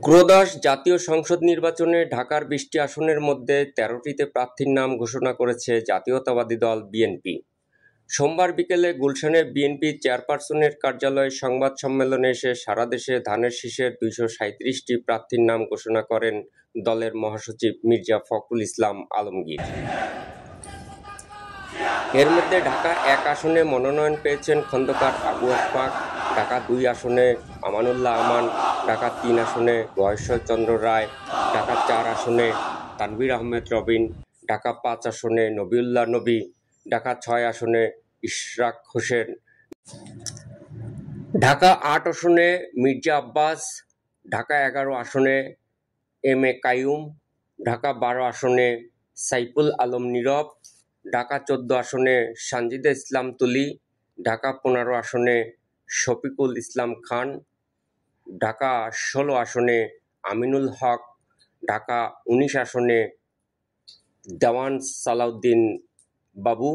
ত্রয়োদশ জাতীয় সংসদ নির্বাচনে ঢাকার ২০টি আসনের মধ্যে ১৩টিতে প্রার্থীর নাম ঘোষণা করেছে জাতীয়তাবাদী দল বিএনপি। সোমবার বিকেলে গুলশানে বিএনপি চেয়ারপারসনের কার্যালয়ে সংবাদ সম্মেলনে এসে সারা দেশে ধানের শীষের ২৩৭টি প্রার্থীর নাম ঘোষণা করেন দলের মহাসচিব মির্জা ফখরুল ইসলাম আলমগীর। এর মধ্যে ঢাকা ১ আসনে মনোনয়ন পেয়েছেন খন্দকার আবু আশফাক, ঢাকা ২ আসনে আমানুল্লাহ আমান, ঢাকা ৩ আসনে মহেশ্বর চন্দ্র রায়, ঢাকা ৪ আসনে তানভীর আহমেদ রবিন, ঢাকা ৫ আসনে নবিউল্লাহ নবী, ঢাকা ৬ আসনে ইশরাক হোসেন, ঢাকা ৮ আসনে মির্জা আব্বাস, ঢাকা ১১ আসনে এম এ কাইয়ুম, ঢাকা ১২ আসনে সাইফুল আলম নীরব, ঢাকা ১৪ আসনে সানজিদা ইসলাম তুলি, ঢাকা ১৫ আসনে শফিকুল ইসলাম খান, ঢাকা ১৬ আসনে আমিনুল হক, ঢাকা ১৯ আসনে দেওয়ান সালাউদ্দিন বাবু,